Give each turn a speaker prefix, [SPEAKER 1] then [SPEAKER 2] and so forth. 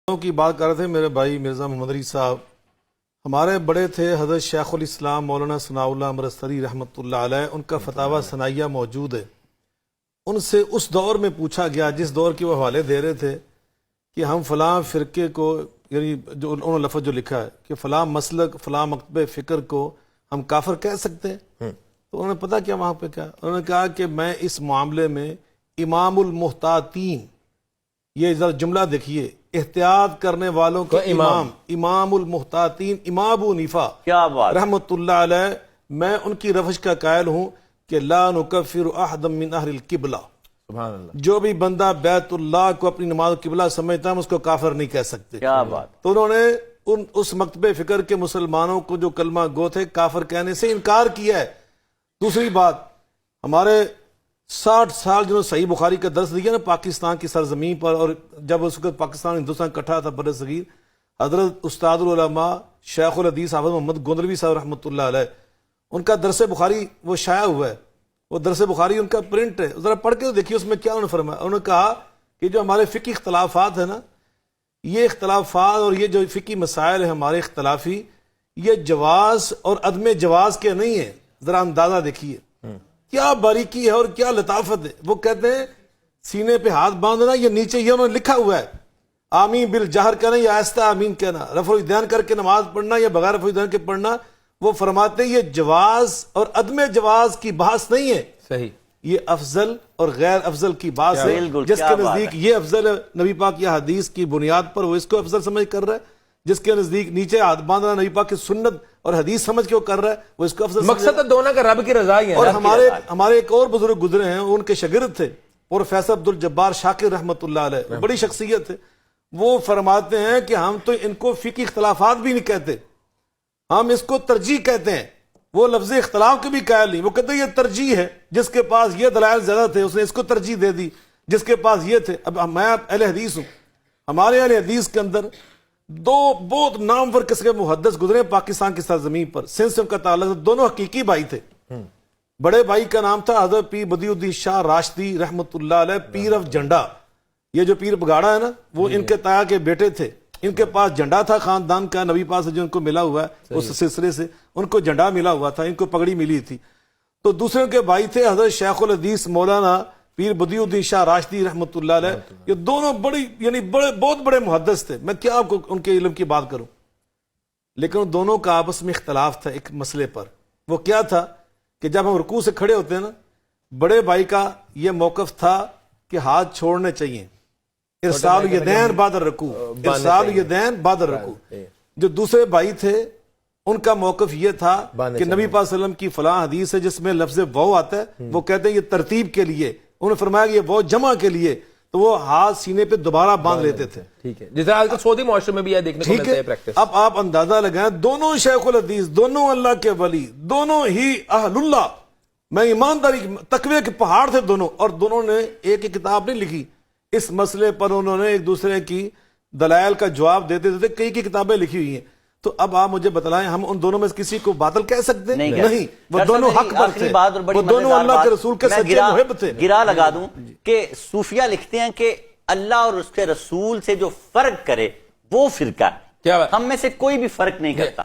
[SPEAKER 1] کی بات کر رہے تھے میرے بھائی مرزا محمد علی صاحب، ہمارے بڑے تھے حضرت شیخ الاسلام مولانا ثناء اللہ امرتسری رحمۃ اللہ علیہ، ان کا فتاویٰ ثنائیہ موجود ہے۔ ان سے اس دور میں پوچھا گیا جس دور کے وہ حوالے دے رہے تھے کہ ہم فلاں فرقے کو، یعنی جو انہوں نے لفظ جو لکھا ہے کہ فلاں مسلک فلاں مکتب فکر کو ہم کافر کہہ سکتے ہیں، تو انہوں نے پتہ کیا وہاں پہ کیا انہوں نے کہا کہ میں اس معاملے میں امام المحتاطین، یہ ذرا جملہ دیکھیے، احتیاط کرنے والوں کا امام المحتاطین امام ابو حنیفہ رحمۃ اللہ علیہ، میں ان کی روش کا قائل ہوں کہ لا نکفر احدا من اہل القبلہ،
[SPEAKER 2] سبحان اللہ،
[SPEAKER 1] جو بھی بندہ بیت اللہ کو اپنی نماز قبلہ سمجھتا ہے ہم اس کو کافر نہیں کہہ سکتے۔
[SPEAKER 2] کیا بات۔
[SPEAKER 1] تو انہوں نے اس مکتب فکر کے مسلمانوں کو جو کلمہ گو تھے کافر کہنے سے انکار کیا ہے۔ دوسری بات، ہمارے 60 سال جنہوں نے صحیح بخاری کا درس دیا نا پاکستان کی سرزمین پر، اور جب اس وقت پاکستان ہندوستان اکٹھا تھا بر صغیر، حضرت استاد العلماء شیخ الحدیث حافظ محمد گوندلوی صاحب رحمۃ اللہ علیہ، ان کا درس بخاری وہ شائع ہوا ہے، وہ درس بخاری ان کا پرنٹ ہے، ذرا پڑھ کے دیکھیے اس میں کیا انہوں نے فرمایا۔ انہوں نے کہا کہ جو ہمارے فقہی اختلافات ہیں نا، یہ اختلافات اور یہ جو فقہی مسائل ہیں ہمارے اختلافی، یہ جواز اور عدم جواز کے نہیں ہیں، ذرا اندازہ دیکھیے کیا باریکی ہے اور کیا لطافت ہے۔ وہ کہتے ہیں سینے پہ ہاتھ باندھنا، یہ نیچے یہ انہوں نے لکھا ہوا ہے، آمین بالجہر کہنا یا آہستہ آمین کہنا، رفع الیدین کر کے نماز پڑھنا یا بغیر رفع الیدین کے پڑھنا۔ وہ فرماتے ہیں یہ جواز اور عدم جواز کی بحث نہیں ہے،
[SPEAKER 2] صحیح،
[SPEAKER 1] یہ افضل اور غیر افضل کی بات ہے، جس کے نزدیک یہ افضل ہے نبی پاک کی حدیث کی بنیاد پر وہ اس کو افضل سمجھ کر رہا ہے، جس کے نزدیک نیچے ہاتھ باندھنا نبی پاک کی سنت اور حدیث سمجھ کے وہ کر رہا ہے وہ اس کو افضل
[SPEAKER 2] مقصد تو دونوں کا رب کی رضا ہی ہے۔
[SPEAKER 1] اور ہمارے ایک اور بزرگ گزرے ہیں، ان کے شاگرد تھے پروفیسر عبدالجبار شاکر رحمۃ اللہ علیہ، بڑی شخصیت ہے، وہ فرماتے ہیں کہ ہم تو ان کو فقہی اختلافات بھی نہیں کہتے، ہم اس کو ترجیح کہتے ہیں، وہ لفظ اختلاف کے بھی قائل نہیں، وہ کہتے ہیں یہ ترجیح ہے، جس کے پاس یہ دلائل زیادہ تھے اس نے اس کو ترجیح دے دی، جس کے پاس یہ تھے۔ اب میں اہل حدیث ہوں، ہمارے اہل حدیث کے اندر دو بہت نامور قسم کے محدث گزرے پاکستان کی سرزمین پر، سندھ سے ان کا تعلق، دونوں حقیقی بھائی تھے۔ بڑے بھائی کا نام تھا حضرت پیر بدیع الدین شاہ راشدی رحمۃ اللہ علیہ، پیر آف جھنڈا، یہ جو پیر بگاڑا ہے نا وہ ان کے تایا کے بیٹے تھے، ان کے پاس جھنڈا تھا خاندان کا، نبی پاک سے جو ان کو ملا ہوا ہے اس سلسلے سے ان کو جھنڈا ملا ہوا تھا، ان کو پگڑی ملی تھی۔ تو دوسرے کے بھائی تھے حضرت شیخ الحدیث مولانا پیر بدیع الدین شاہ راشدی رحمۃ اللہ علیہ، یہ دونوں بڑی یعنی بہت بڑے محدث تھے، میں کیا آپ کو ان کے علم کی بات کروں، لیکن ان دونوں کا آپس میں اختلاف تھا ایک مسئلے پر۔ وہ کیا تھا کہ جب ہم رکوع سے کھڑے ہوتے ہیں نا، بڑے بھائی کا یہ موقف تھا کہ ہاتھ چھوڑنے چاہیے، ارسال الیدین بعد الرکوع، ارسال الیدین بعد الرکوع۔ جو دوسرے بھائی تھے ان کا موقف یہ تھا کہ نبی پاک صلی اللہ علیہ وسلم کی فلاں حدیث ہے جس میں لفظ واو آتا ہے، وہ کہتے ہیں یہ ترتیب کے لیے، انہوں نے فرمایا کہ یہ واو جمع کے لیے، تو وہ ہاتھ سینے پہ دوبارہ باندھ لیتے تھے۔
[SPEAKER 2] ٹھیک ہے، جیسے آج کل سعودی معاشرے میں بھی یہ دیکھنے کو ملتا ہے پریکٹس۔
[SPEAKER 1] اب آپ اندازہ لگائیں، دونوں شیخ الحدیث، دونوں اللہ کے ولی، دونوں ہی اہل اللہ، میں ایمانداری تقوی کے پہاڑ تھے دونوں، اور دونوں نے ایک ہی کتاب نہیں لکھی اس مسئلے پر، انہوں نے ایک دوسرے کی دلائل کا جواب دیتے دیتے کئی کتابیں لکھی ہوئی ہیں۔ تو اب آپ مجھے بتلائیں ہم ان دونوں میں کسی کو باطل کہہ سکتے ہیں؟ نہیں، وہ دونوں حق پر تھے، وہ دونوں اللہ کے رسول کے سچے محب تھے۔
[SPEAKER 3] گرا لگا دوں کہ صوفیہ لکھتے ہیں کہ اللہ اور اس کے رسول سے جو فرق کرے وہ فرقہ ہے، ہم میں سے کوئی بھی فرق نہیں کرتا۔